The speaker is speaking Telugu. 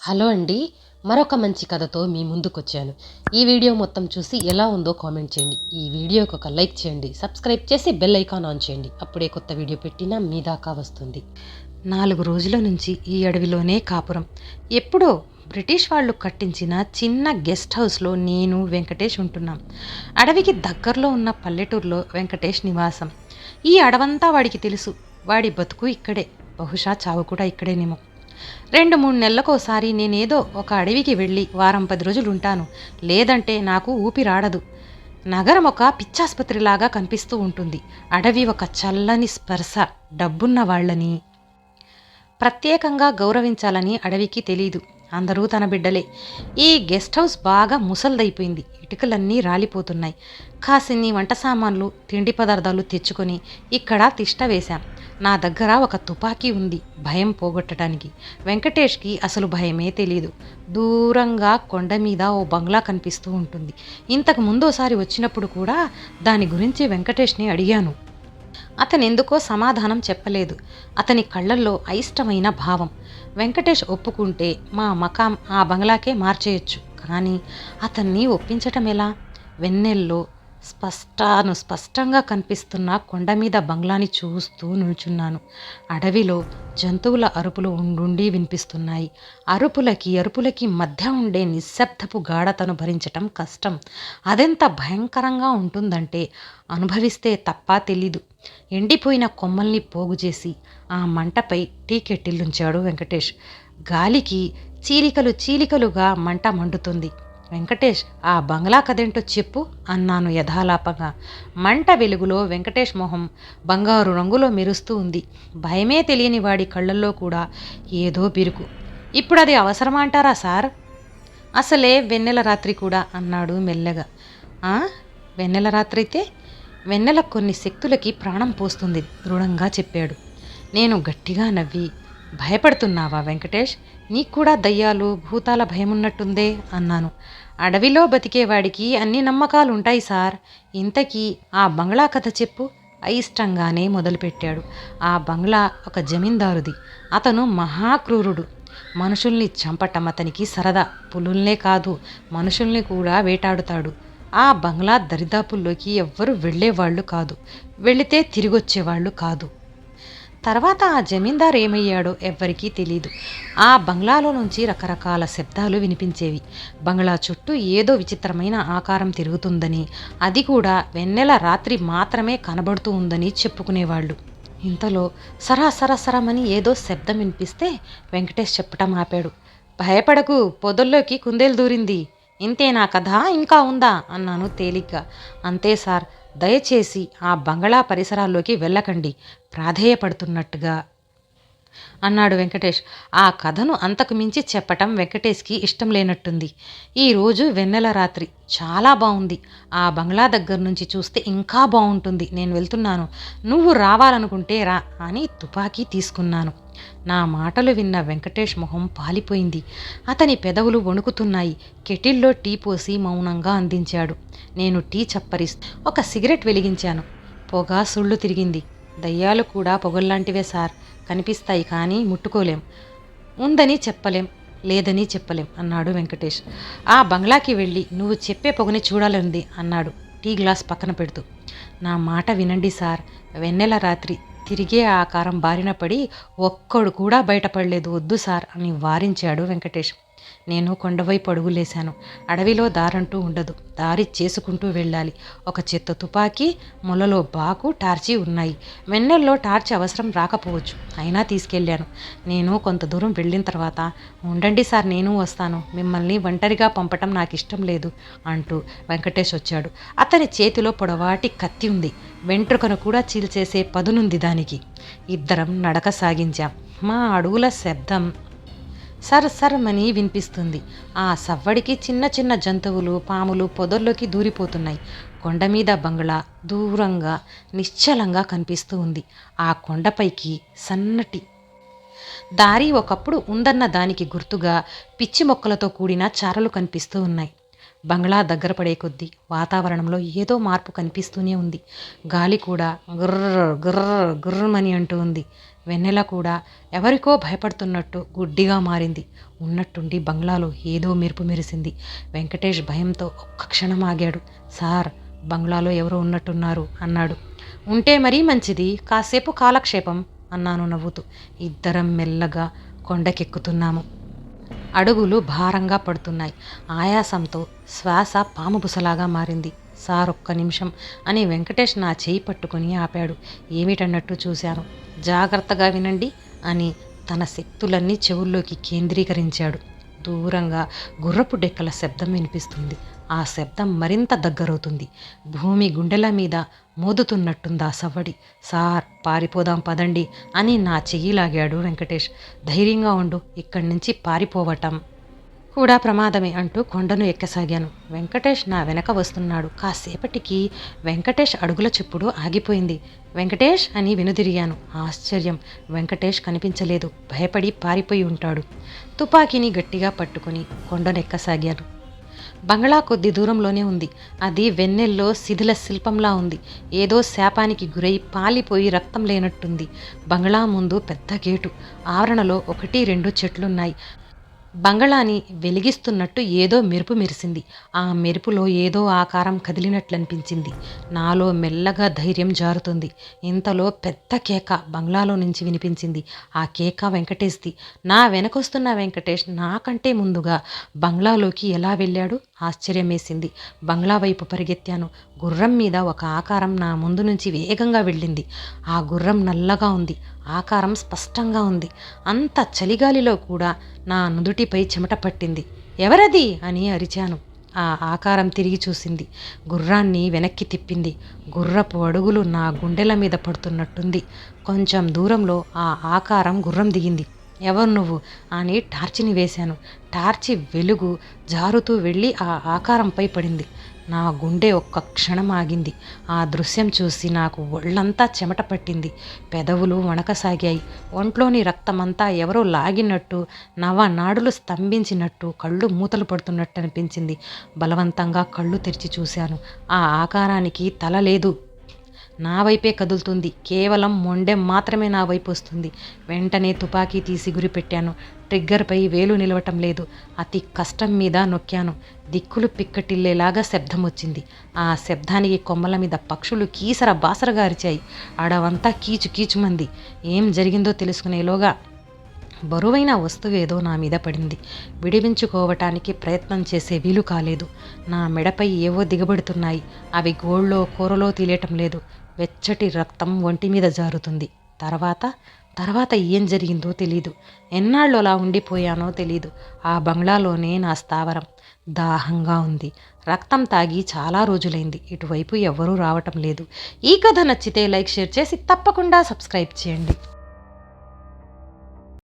హలో అండి. మరొక మంచి కథతో మీ ముందుకొచ్చాను. ఈ వీడియో మొత్తం చూసి ఎలా ఉందో కామెంట్ చేయండి. ఈ వీడియోకి ఒక లైక్ చేయండి. సబ్స్క్రైబ్ చేసి బెల్ ఐకాన్ ఆన్ చేయండి. అప్పుడే కొత్త వీడియో పెట్టినా మీ దాకా వస్తుంది. 4 రోజుల నుంచి ఈ అడవిలోనే కాపురం. ఎప్పుడో బ్రిటిష్ వాళ్ళు కట్టించిన చిన్న గెస్ట్ హౌస్లో నేను వెంకటేష్ ఉంటున్నాం. అడవికి దగ్గరలో ఉన్న పల్లెటూరులో వెంకటేష్ నివాసం. ఈ అడవంతా వాడికి తెలుసు. వాడి బతుకు ఇక్కడే. బహుశా చావు కూడా ఇక్కడేనేమో. 2-3 నెలలకోసారి నేనేదో ఒక అడవికి వెళ్ళి వారం 10 రోజులు ఉంటాను. లేదంటే నాకు ఊపిరాడదు. నగరం ఒక పిచ్చాసుపత్రిలాగా కనిపిస్తూ ఉంటుంది. అడవి ఒక చల్లని స్పర్శ. డబ్బున్న వాళ్ళని ప్రత్యేకంగా గౌరవించాలని అడవికి తెలీదు. అందరూ తన బిడ్డలే. ఈ గెస్ట్ హౌస్ బాగా ముసల్దైపోయింది. ఇటుకలన్నీ రాలిపోతున్నాయి. కాసిన్ని వంట సామాన్లు, తిండి పదార్థాలు తెచ్చుకొని ఇక్కడ తిష్ట వేశాం. నా దగ్గర ఒక తుపాకీ ఉంది, భయం పోగొట్టడానికి. వెంకటేష్కి అసలు భయమే తెలీదు. దూరంగా కొండ మీద ఓ బంగ్లా కనిపిస్తూ ఉంటుంది. ఇంతకు ముందోసారి వచ్చినప్పుడు కూడా దాని గురించి వెంకటేష్ని అడిగాను. అతనెందుకో సమాధానం చెప్పలేదు. అతని కళ్ళల్లో అయిష్టమైన భావం. వెంకటేష్ ఒప్పుకుంటే మా మకాం ఆ బంగ్లాకే మార్చేయొచ్చు. కానీ అతన్ని ఒప్పించటం ఎలా? వెన్నెల్లో స్పష్టంగా కనిపిస్తున్న కొండ మీద బంగ్లాని చూస్తూ నిల్చున్నాను. అడవిలో జంతువుల అరుపులు ఉండుండి వినిపిస్తున్నాయి. అరుపులకి మధ్య ఉండే నిశ్శబ్దపు గాఢతను భరించటం కష్టం. అదెంత భయంకరంగా ఉంటుందంటే అనుభవిస్తే తప్ప తెలీదు. ఎండిపోయిన కొమ్మల్ని పోగు చేసి ఆ మంటపై టీ కెట్టిల్లుంచాడు వెంకటేష్. గాలికి చీలికలుగా మంట మండుతుంది. వెంకటేష్, ఆ బంగ్లా కదేంటో చెప్పు అన్నాను యథాలాపంగా. మంట వెలుగులో వెంకటేష్ మొహం బంగారు రంగులో మెరుస్తూ ఉంది. భయమే తెలియని వాడి కళ్ళల్లో కూడా ఏదో బిరుకు. ఇప్పుడది అవసరమంటారా సార్? అసలే వెన్నెల రాత్రి కూడా అన్నాడు మెల్లగా. వెన్నెల రాత్రి అయితే వెన్నెల కొన్ని శక్తులకి ప్రాణం పోస్తుంది దృఢంగా చెప్పాడు. నేను గట్టిగా నవ్వి, భయపడుతున్నావా వెంకటేష్? నీకు కూడా దయ్యాలు భూతాల భయమున్నట్టుందే అన్నాను. అడవిలో బతికేవాడికి అన్ని నమ్మకాలుంటాయి సార్. ఇంతకీ ఆ బంగ్లా కథ చెప్పు అయిష్టంగానే మొదలుపెట్టాడు. ఆ బంగ్లా ఒక జమీందారుది. అతను మహాక్రూరుడు. మనుషుల్ని చంపటం అతనికి సరదా. పులుల్నే కాదు, మనుషుల్ని కూడా వేటాడుతాడు. ఆ బంగ్లా దరిదాపుల్లోకి ఎవ్వరూ వెళ్ళేవాళ్ళు కాదు. వెళితే తిరిగొచ్చేవాళ్ళు కాదు. తర్వాత ఆ జమీందారు ఏమయ్యాడో ఎవ్వరికీ తెలీదు. ఆ బంగ్లాలో నుంచి రకరకాల శబ్దాలు వినిపించేవి. బంగ్లా చుట్టూ ఏదో విచిత్రమైన ఆకారం తిరుగుతుందని, అది కూడా వెన్నెల రాత్రి మాత్రమే కనబడుతూ ఉందని చెప్పుకునేవాళ్ళు. ఇంతలో సరాసరసరమని ఏదో శబ్దం వినిపిస్తే వెంకటేష్ చెప్పటం ఆపాడు. భయపడకు, పొదల్లోకి కుందేలు దూరింది. ఇంతేనా కథ, ఇంకా ఉందా అన్నాను తేలిగ్గా. అంతే సార్, దయచేసి ఆ బంగ్లా పరిసరాల్లోకి వెళ్ళకండి ప్రాధేయపడుతున్నట్టుగా అన్నాడు వెంకటేష్. ఆ కథను అంతకు మించి చెప్పటం వెంకటేష్కి ఇష్టం లేనట్టుంది. ఈరోజు వెన్నెల రాత్రి చాలా బాగుంది. ఆ బంగ్లా దగ్గర నుంచి చూస్తే ఇంకా బాగుంటుంది. నేను వెళ్తున్నాను. నువ్వు రావాలనుకుంటే రా అని తుపాకీ తీసుకున్నాను. నా మాటలు విన్న వెంకటేష్ మొహం పాలిపోయింది. అతని పెదవులు వణుకుతున్నాయి. కెటిల్లో టీ పోసి మౌనంగా అందించాడు. నేను టీ చప్పరిస్తూ ఒక సిగరెట్ వెలిగించాను. పొగ సుళ్ళు తిరిగింది. దయ్యాలు కూడా పొగల్లాంటివే సార్. కనిపిస్తాయి కానీ ముట్టుకోలేం. ఉందని చెప్పలేం, లేదని చెప్పలేం అన్నాడు వెంకటేష్. ఆ బంగ్లాకి వెళ్ళి నువ్వు చెప్పే పొగని చూడాలంది అన్నాడు టీ గ్లాస్ పక్కన పెడుతూ. నా మాట వినండి సార్. వెన్నెల రాత్రి తిరిగే ఆకారం బారిన పడి ఒక్కడు కూడా బయటపడలేదు. వద్దు సార్ అని వారించాడు వెంకటేష్. నేను కొండవైపు అడుగులేశాను. అడవిలో దారంటూ ఉండదు. దారి చేసుకుంటూ వెళ్ళాలి. ఒక చెత్త తుపాకీ, మొలలో బాకు, టార్చి ఉన్నాయి. వెన్నెల్లో టార్చి అవసరం రాకపోవచ్చు. అయినా తీసుకెళ్ళాను. నేను కొంత దూరం వెళ్ళిన తర్వాత ఉండండి సార్, నేను వస్తాను. మిమ్మల్ని ఒంటరిగా పంపటం నాకు ఇష్టం లేదు అంటూ వెంకటేష్ వచ్చాడు. అతని చేతిలో పొడవాటి కత్తి ఉంది. వెంట్రుకను కూడా చీల్చేసే పదునుంది దానికి. ఇద్దరం నడక సాగించాం. మా అడుగుల శబ్దం సర్సర్మని వినిపిస్తుంది. ఆ సవ్వడికి చిన్న చిన్న జంతువులు, పాములు పొదల్లోకి దూరిపోతున్నాయి. కొండ మీద బంగ్లా దూరంగా నిశ్చలంగా కనిపిస్తూ ఉంది. ఆ కొండపైకి సన్నటి దారి ఒకప్పుడు ఉందన్న దానికి గుర్తుగా పిచ్చి మొక్కలతో కూడిన చారలు కనిపిస్తూ ఉన్నాయి. బంగ్లా దగ్గర పడే కొద్దీ వాతావరణంలో ఏదో మార్పు కనిపిస్తూనే ఉంది. గాలి కూడా గుర్ర గుర్ర గుర్రమని అంటూ ఉంది. వెన్నెల కూడా ఎవరికో భయపడుతున్నట్టు గుడ్డిగా మారింది. ఉన్నట్టుండి బంగ్లాలో ఏదో మెరుపు మెరిసింది. వెంకటేష్ భయంతో ఒక్క క్షణం ఆగాడు. సార్, బంగ్లాలో ఎవరో ఉన్నట్టున్నారు అన్నాడు. ఉంటే మరీ మంచిది, కాసేపు కాలక్షేపం అన్నాను నవ్వుతూ. ఇద్దరం మెల్లగా కొండకెక్కుతున్నాము. అడుగులు భారంగా పడుతున్నాయి. ఆయాసంతో శ్వాస పాము బుసలాగా మారింది. సార్, ఒక్క నిమిషం అని వెంకటేష్ నా చేయి పట్టుకుని ఆపాడు. ఏమిటన్నట్టు చూశాను. జాగ్రత్తగా వినండి అని తన శక్తులన్నీ చెవుల్లోకి కేంద్రీకరించాడు. దూరంగా గుర్రపు డెక్కల శబ్దం వినిపిస్తుంది. ఆ శబ్దం మరింత దగ్గరవుతుంది. భూమి గుండెల మీద మోదుతున్నట్టుంది ఆ సవ్వడి. సార్, పారిపోదాం పదండి అని నా చెయ్యి లాగాడు వెంకటేష్. ధైర్యంగా ఉండు, ఇక్కడి నుంచి పారిపోవటం కూడా ప్రమాదమే అంటూ కొండను ఎక్కసాగాను. వెంకటేష్ నా వెనక వస్తున్నాడు. కాసేపటికి వెంకటేష్ అడుగుల చెప్పుడు ఆగిపోయింది. వెంకటేష్ అని వెనుదిరిగాను. ఆశ్చర్యం, వెంకటేష్ కనిపించలేదు. భయపడి పారిపోయి ఉంటాడు. తుపాకీని గట్టిగా పట్టుకుని కొండనెక్కసాగాను. బంగ్లా కొద్ది దూరంలోనే ఉంది. అది వెన్నెల్లో శిథిల శిల్పంలా ఉంది. ఏదో శాపానికి గురై పాలిపోయి రక్తం లేనట్టుంది. బంగ్లా ముందు పెద్ద గేటు. ఆవరణలో 1-2 చెట్లున్నాయి. బంగళాని వెలిగిస్తున్నట్టు ఏదో మెరుపు మెరిసింది. ఆ మెరుపులో ఏదో ఆకారం కదిలినట్లనిపించింది. నాలో మెల్లగా ధైర్యం జారుతుంది. ఇంతలో పెద్ద కేక బంగ్లాలో నుంచి వినిపించింది. ఆ కేక వెంకటేష్ది. నా వెనకొస్తున్న వెంకటేష్ నాకంటే ముందుగా బంగ్లాలోకి ఎలా వెళ్ళాడు? ఆశ్చర్యమేసింది. బంగ్లా వైపు పరిగెత్తాను. గుర్రం మీద ఒక ఆకారం నా ముందు నుంచి వేగంగా వెళ్ళింది. ఆ గుర్రం నల్లగా ఉంది. ఆకారం స్పష్టంగా ఉంది. అంత చలిగాలిలో కూడా నా నుదుటిపై చెమట పట్టింది. ఎవరది అని అరిచాను. ఆ ఆకారం తిరిగి చూసింది. గుర్రాన్ని వెనక్కి తిప్పింది. గుర్రపు అడుగులు నా గుండెల మీద పడుతున్నట్టుంది. కొంచెం దూరంలో ఆ ఆకారం గుర్రం దిగింది. ఎవరు నువ్వు అని టార్చిని వేశాను. టార్చి వెలుగు జారుతూ వెళ్ళి ఆ ఆకారంపై పడింది. నా గుండె ఒక్క క్షణం ఆగింది. ఆ దృశ్యం చూసి నాకు ఒళ్ళంతా చెమట పట్టింది. పెదవులు వణకసాగాయి. ఒంట్లోని రక్తమంతా ఎవరో లాగినట్టు, నవనాడులు స్తంభించినట్టు, కళ్ళు మూతలు పడుతున్నట్టు అనిపించింది. బలవంతంగా కళ్ళు తెరిచి చూశాను. ఆ ఆకారానికి తల లేదు. నా వైపే కదులుతుంది. కేవలం మొండెం మాత్రమే నా వైపు వస్తుంది. వెంటనే తుపాకీ తీసి గురిపెట్టాను. ట్రిగ్గర్పై వేలు నిలవటం లేదు. అతి కష్టం మీద నొక్కాను. దిక్కులు పిక్కటిల్లేలాగా శబ్దం వచ్చింది. ఆ శబ్దానికి కొమ్మల మీద పక్షులు కీసర బాసరగా అరిచాయి. అడవంతా కీచు కీచుమంది. ఏం జరిగిందో తెలుసుకునేలోగా బరువైన వస్తువేదో నా మీద పడింది. విడిపించుకోవటానికి ప్రయత్నం చేసే వీలు కాలేదు. నా మెడపై ఏవో దిగబడుతున్నాయి. అవి గోళ్ళో కూరలో తీయటం లేదు. వెచ్చటి రక్తం ఒంటి మీద జారుతుంది. తర్వాత ఏం జరిగిందో తెలీదు. ఎన్నాళ్ళు అలా ఉండిపోయానో తెలీదు. ఆ బంగ్లాలోనే నా స్థావరం. దాహంగా ఉంది. రక్తం తాగి చాలా రోజులైంది. ఇటువైపు ఎవ్వరూ రావటం లేదు. ఈ కథ నచ్చితే లైక్, షేర్ చేసి తప్పకుండా సబ్స్క్రైబ్ చేయండి.